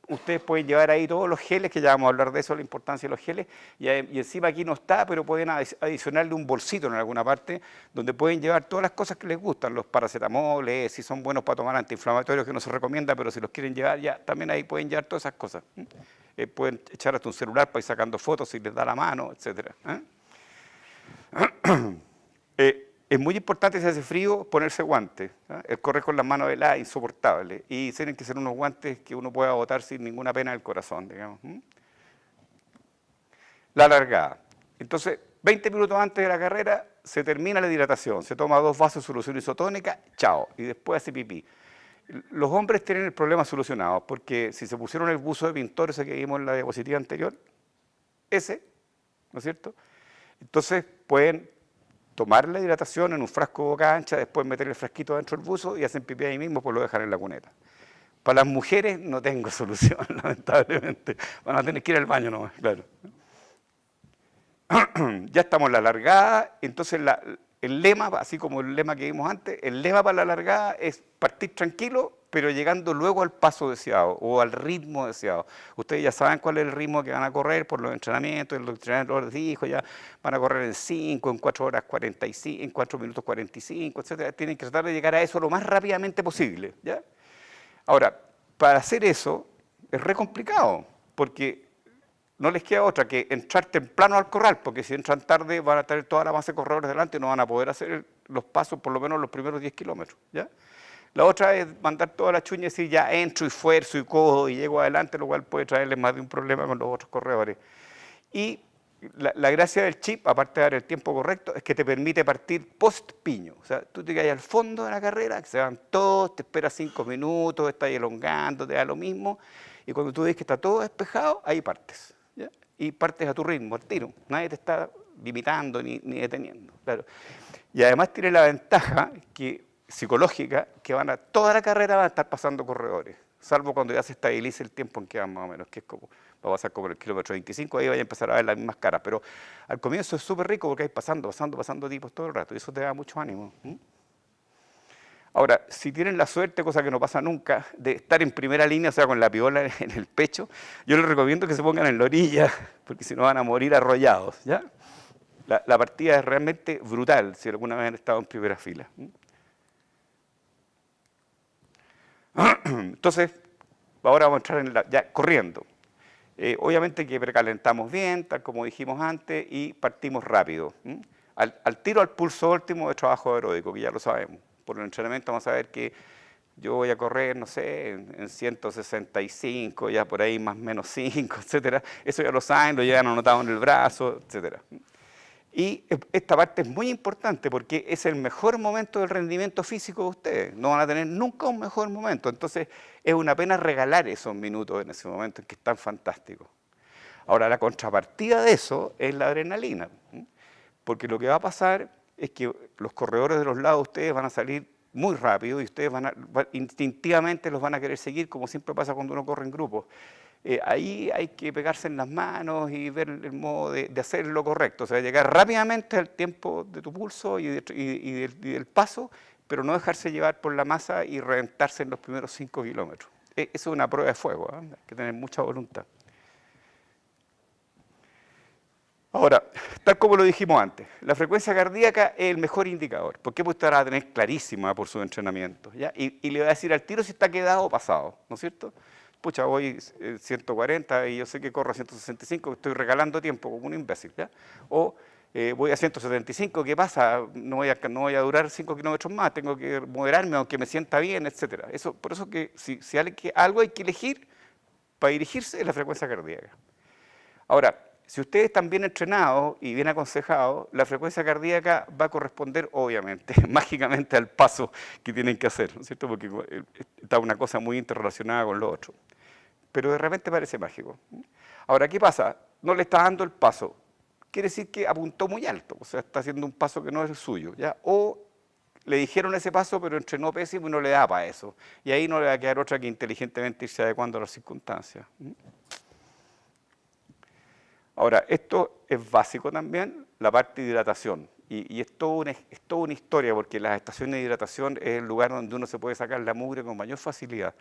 ustedes pueden llevar ahí todos los geles, que ya vamos a hablar de eso, la importancia de los geles, y encima aquí no está, pero pueden adicionarle un bolsito en alguna parte, donde pueden llevar todas las cosas que les gustan, los paracetamoles, si son buenos para tomar antiinflamatorios, que no se recomienda, pero si los quieren llevar, ya también ahí pueden llevar todas esas cosas. Pueden echar hasta un celular para ir sacando fotos si les da la mano, etc. Es muy importante si hace frío ponerse guantes. El correr con las manos heladas es insoportable. Y tienen que ser unos guantes que uno pueda botar sin ninguna pena del corazón, digamos. La largada. Entonces, 20 minutos antes de la carrera se termina la hidratación. Se toma 2 vasos de solución isotónica, chao. Y después hace pipí. Los hombres tienen el problema solucionado, porque si se pusieron el buzo de pintor, ese que vimos en la diapositiva anterior, ese, ¿no es cierto? Entonces pueden tomar la hidratación en un frasco boca ancha, después meter el frasquito dentro del buzo y hacen pipí ahí mismo, pues lo dejan en la cuneta. Para las mujeres no tengo solución, lamentablemente. Van a tener que ir al baño nomás, claro. Ya estamos en la largada, entonces el lema, así como el lema que vimos antes, el lema para la largada es partir tranquilo, pero llegando luego al paso deseado o al ritmo deseado. Ustedes ya saben cuál es el ritmo que van a correr por los entrenamientos, el entrenador les dijo, ya van a correr en 5, en 4 horas 45, en 4 minutos 45, etc. Tienen que tratar de llegar a eso lo más rápidamente posible, ¿ya? Ahora, para hacer eso es re complicado, porque no les queda otra que entrar temprano al corral, porque si entran tarde van a tener toda la base de corredores delante y no van a poder hacer los pasos por lo menos los primeros 10 kilómetros, ¿ya? La otra es mandar toda la chuña y decir ya entro y fuerzo y cojo y llego adelante, lo cual puede traerles más de un problema con los otros corredores. Y la gracia del chip, aparte de dar el tiempo correcto, es que te permite partir post-piño. O sea, tú te caes al fondo de la carrera, que se van todos, te esperas 5 minutos, estás elongando, te da lo mismo, y cuando tú ves que está todo despejado, ahí partes, ¿ya? Y partes a tu ritmo, al tiro. Nadie te está limitando ni deteniendo, claro. Y además tiene la ventaja psicológica que toda la carrera van a estar pasando corredores, salvo cuando ya se estabilice el tiempo en que van más o menos, que es como, va a pasar como el kilómetro 25, ahí vaya a empezar a ver las mismas caras, pero al comienzo es súper rico porque hay pasando tipos todo el rato, y eso te da mucho ánimo. Ahora, si tienen la suerte, cosa que no pasa nunca, de estar en primera línea, o sea, con la piola en el pecho, yo les recomiendo que se pongan en la orilla, porque si no van a morir arrollados, ¿ya? La partida es realmente brutal, si alguna vez han estado en primera fila. Entonces, ahora vamos a entrar ya corriendo. Obviamente que precalentamos bien, tal como dijimos antes, y partimos rápido. Al tiro al pulso óptimo de trabajo aeróbico, que ya lo sabemos. Por el entrenamiento vamos a ver que yo voy a correr, no sé, en 165, ya por ahí más o menos 5, etcétera. Eso ya lo saben, lo llevan anotado en el brazo, etcétera. Y esta parte es muy importante porque es el mejor momento del rendimiento físico de ustedes. No van a tener nunca un mejor momento. Entonces, es una pena regalar esos minutos en ese momento en que están fantásticos. Ahora, la contrapartida de eso es la adrenalina. Porque lo que va a pasar es que los corredores de los lados de ustedes van a salir muy rápido y ustedes instintivamente los van a querer seguir, como siempre pasa cuando uno corre en grupo. Ahí hay que pegarse en las manos y ver el modo de hacer lo correcto, o sea, llegar rápidamente al tiempo de tu pulso y del paso, pero no dejarse llevar por la masa y reventarse en los primeros 5 kilómetros. Eso es una prueba de fuego, ¿eh? Hay que tener mucha voluntad. Ahora, tal como lo dijimos antes, la frecuencia cardíaca es el mejor indicador, porque usted la va a tener clarísima por su entrenamiento, ¿ya? Y le va a decir al tiro si está quedado o pasado, ¿no es cierto? pucha, voy 140 y yo sé que corro a 165, estoy regalando tiempo como un imbécil, ¿ya? O voy a 175, ¿qué pasa? No voy a durar 5 kilómetros más, tengo que moderarme aunque me sienta bien, etc. Por eso que si algo hay que elegir para dirigirse es la frecuencia cardíaca. Ahora, si ustedes están bien entrenados y bien aconsejados, la frecuencia cardíaca va a corresponder, obviamente, mágicamente al paso que tienen que hacer, ¿no es cierto? Porque está una cosa muy interrelacionada con lo otro. Pero de repente parece mágico. Ahora, ¿qué pasa? No le está dando el paso. Quiere decir que apuntó muy alto, o sea, está haciendo un paso que no es el suyo, ¿ya? O le dijeron ese paso, pero entrenó pésimo y no le da para eso. Y ahí no le va a quedar otra que inteligentemente irse adecuando a las circunstancias. Ahora, esto es básico también, la parte de hidratación. Y es toda una historia, porque las estaciones de hidratación es el lugar donde uno se puede sacar la mugre con mayor facilidad.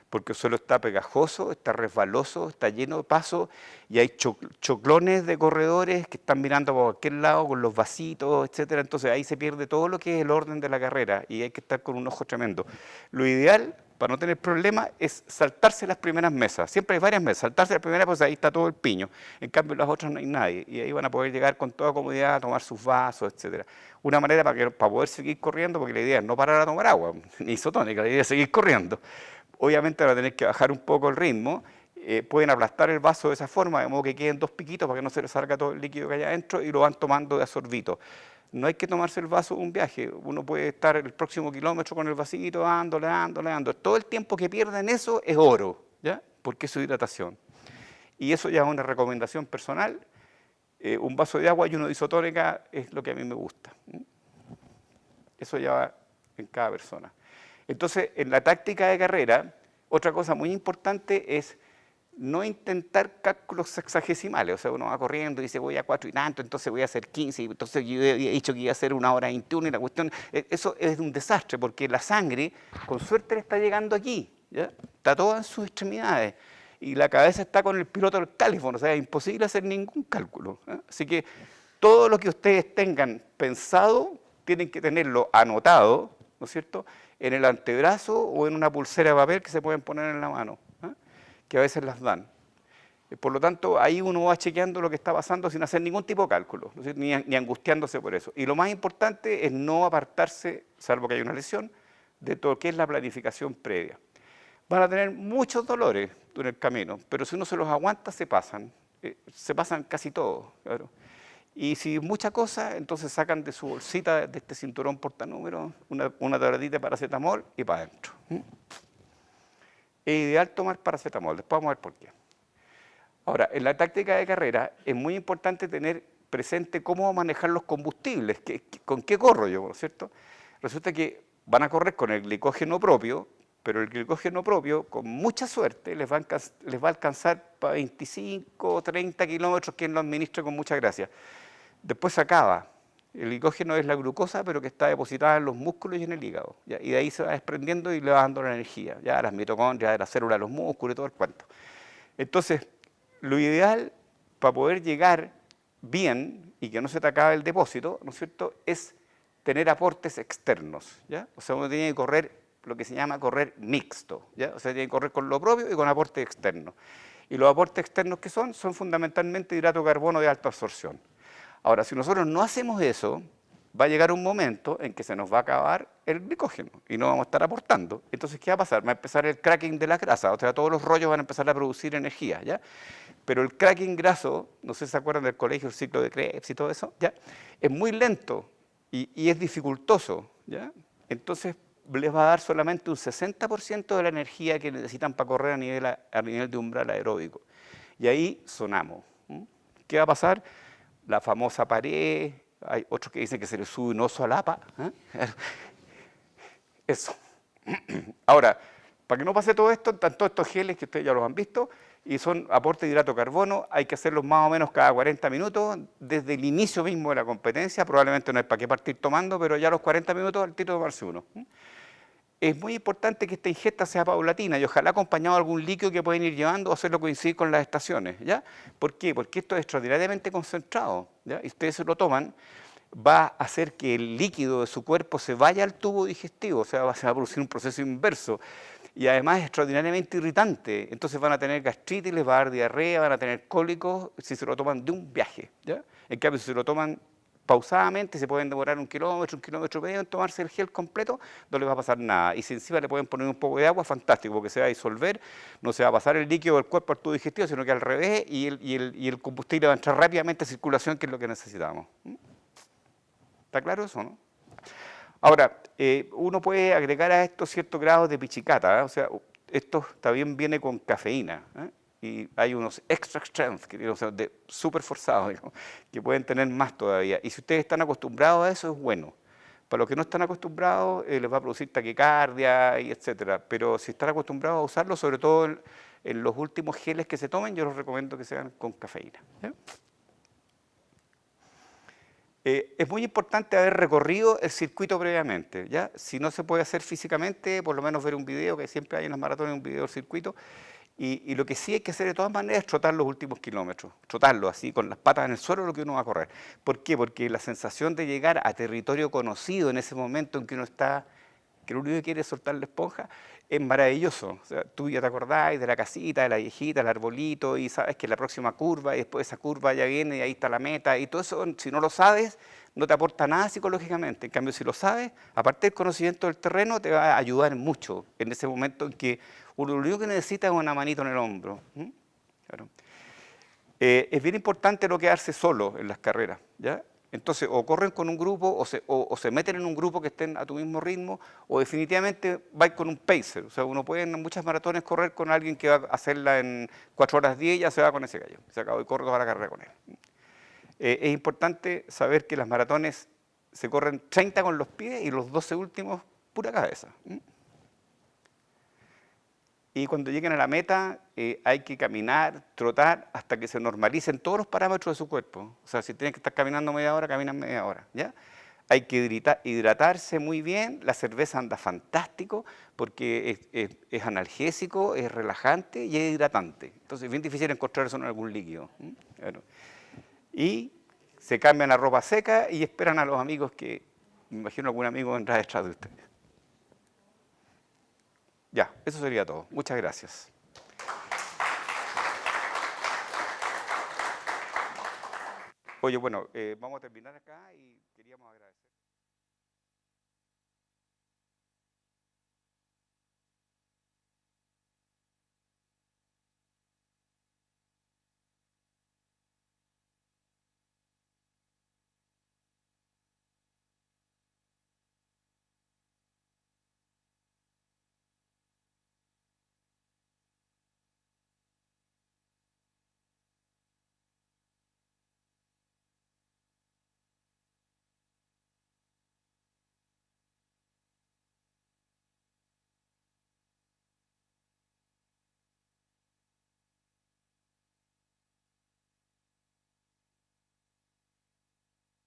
Porque el suelo está pegajoso, está resbaloso, está lleno de pasos y hay choclones de corredores que están mirando por cualquier lado con los vasitos, etcétera. Entonces ahí se pierde todo lo que es el orden de la carrera y hay que estar con un ojo tremendo. Lo ideal, para no tener problemas, es saltarse las primeras mesas. Siempre hay varias mesas. Saltarse las primeras, pues ahí está todo el piño. En cambio, en las otras no hay nadie. Y ahí van a poder llegar con toda comodidad a tomar sus vasos, etcétera. Una manera para poder seguir corriendo, porque la idea es no parar a tomar agua, ni isotónica, la idea es seguir corriendo. Obviamente van a tener que bajar un poco el ritmo, pueden aplastar el vaso de esa forma, de modo que queden dos piquitos para que no se les salga todo el líquido que hay adentro y lo van tomando de a sorbito. No hay que tomarse el vaso un viaje, uno puede estar el próximo kilómetro con el vasito, dándole. Todo el tiempo que pierda en eso es oro, ¿ya? Porque es su hidratación. Y eso ya es una recomendación personal, un vaso de agua y uno de isotónica es lo que a mí me gusta. Eso ya va en cada persona. Entonces, en la táctica de carrera, otra cosa muy importante es no intentar cálculos sexagesimales. O sea, uno va corriendo y dice voy a 4 y tanto, entonces voy a hacer 15, y entonces yo he dicho que iba a hacer 1:21 y la cuestión, eso es un desastre porque la sangre, con suerte, le está llegando aquí, ¿ya? Está toda en sus extremidades y la cabeza está con el piloto del califón, o sea, es imposible hacer ningún cálculo, ¿eh? Así que todo lo que ustedes tengan pensado, tienen que tenerlo anotado, ¿no es cierto?, en el antebrazo o en una pulsera de papel que se pueden poner en la mano, ¿eh? Que a veces las dan. Por lo tanto, ahí uno va chequeando lo que está pasando sin hacer ningún tipo de cálculo, ¿no? ni angustiándose por eso. Y lo más importante es no apartarse, salvo que haya una lesión, de todo lo que es la planificación previa. Van a tener muchos dolores en el camino, pero si uno se los aguanta, se pasan casi todos, claro. Y si mucha cosa, entonces sacan de su bolsita, de este cinturón portanúmero, una tabletita de paracetamol y para adentro. Es ideal tomar paracetamol, después vamos a ver por qué. Ahora, en la táctica de carrera es muy importante tener presente cómo manejar los combustibles, con qué corro yo, ¿no es cierto? Resulta que van a correr con el glicógeno propio, pero el glicógeno propio, con mucha suerte, les va a alcanzar para 25 o 30 kilómetros, quien lo administre con mucha gracia. Después se acaba. El glicógeno es la glucosa, pero que está depositada en los músculos y en el hígado, ¿ya? Y de ahí se va desprendiendo y le va dando la energía, ya las mitocondrias, de la célula de los músculos y todo el cuento. Entonces, lo ideal para poder llegar bien y que no se te acabe el depósito, ¿no es cierto?, es tener aportes externos, ¿ya? O sea, uno tiene que correr lo que se llama correr mixto, ¿ya? O sea, tiene que correr con lo propio y con aportes externos. Y los aportes externos que son fundamentalmente hidrato de carbono de alta absorción. Ahora, si nosotros no hacemos eso, va a llegar un momento en que se nos va a acabar el glicógeno y no vamos a estar aportando. Entonces, ¿qué va a pasar? Va a empezar el cracking de la grasa, o sea, todos los rollos van a empezar a producir energía, ¿ya? Pero el cracking graso, no sé si se acuerdan del colegio, el ciclo de Krebs y todo eso, ¿ya? Es muy lento y es dificultoso, ¿ya? Entonces, les va a dar solamente un 60% de la energía que necesitan para correr a nivel de umbral aeróbico. Y ahí sonamos. ¿Qué va a pasar? La famosa pared, hay otros que dicen que se le sube un oso al apa. Eso. Ahora, para que no pase todo esto, están todos estos geles que ustedes ya los han visto, y son aportes de hidrato de carbono, hay que hacerlos más o menos cada 40 minutos, desde el inicio mismo de la competencia, probablemente no hay para qué partir tomando, pero ya a los 40 minutos al tiro de tomarse uno. Es muy importante que esta ingesta sea paulatina y ojalá acompañado de algún líquido que pueden ir llevando o hacerlo coincidir con las estaciones, ¿ya? ¿Por qué? Porque esto es extraordinariamente concentrado, ¿ya? Y ustedes se lo toman, va a hacer que el líquido de su cuerpo se vaya al tubo digestivo, o sea, se va a producir un proceso inverso. y además es extraordinariamente irritante. Entonces van a tener gastritis, les va a dar diarrea, van a tener cólicos si se lo toman de un viaje, ¿ya? En cambio, si se lo toman pausadamente, se pueden demorar 1 kilómetro, 1,5 kilómetros en tomarse el gel completo, no les va a pasar nada. Y si encima le pueden poner un poco de agua, fantástico, porque se va a disolver, no se va a pasar el líquido del cuerpo al tubo digestivo, sino que al revés, y el combustible va a entrar rápidamente a circulación, que es lo que necesitamos. ¿Está claro eso, no? Ahora, uno puede agregar a esto ciertos grados de pichicata, ¿eh? O sea, esto también viene con cafeína, ¿eh? Y hay unos extra strength, que, o sea, súper forzados, digamos, que pueden tener más todavía. Y si ustedes están acostumbrados a eso, es bueno. Para los que no están acostumbrados, les va a producir taquicardia, y etcétera. Pero si están acostumbrados a usarlo, sobre todo en los últimos geles que se tomen, yo les recomiendo que sean con cafeína, ¿ya? Es muy importante haber recorrido el circuito previamente, ¿ya? Si no se puede hacer físicamente, por lo menos ver un video, que siempre hay en las maratones un video del circuito. Y lo que sí hay que hacer de todas maneras es trotar los últimos kilómetros, trotarlo así, con las patas en el suelo, lo que uno va a correr. ¿Por qué? Porque la sensación de llegar a territorio conocido en ese momento en que uno está, que lo único que quiere es soltar la esponja, es maravilloso. O sea, tú ya te acordás de la casita, de la viejita, el arbolito, y sabes que la próxima curva, y después esa curva ya viene, y ahí está la meta, y todo eso, si no lo sabes, no te aporta nada psicológicamente. En cambio, si lo sabes, aparte del conocimiento del terreno, te va a ayudar mucho en ese momento en que uno lo único que necesita es una manito en el hombro. Claro. Es bien importante no quedarse solo en las carreras, ¿ya? Entonces, o corren con un grupo, o se meten en un grupo que estén a tu mismo ritmo, o definitivamente vais con un pacer. O sea, uno puede en muchas maratones correr con alguien que va a hacerla en 4 horas 10 y ya se va con ese gallo. Se acabó y corre toda la carrera con él. Es importante saber que las maratones se corren 30 con los pies y los 12 últimos pura cabeza. Y cuando lleguen a la meta hay que caminar, trotar, hasta que se normalicen todos los parámetros de su cuerpo. O sea, si tienen que estar caminando media hora, caminan media hora, ¿ya? Hay que hidratarse muy bien, la cerveza anda fantástico porque es analgésico, es relajante y es hidratante. Entonces es bien difícil encontrar eso en algún líquido. Claro. Y se cambian a ropa seca y esperan a los amigos que, me imagino algún amigo vendrá detrás de ustedes. Ya, eso sería todo. Muchas gracias. Oye, bueno, vamos a terminar acá y queríamos agradecer.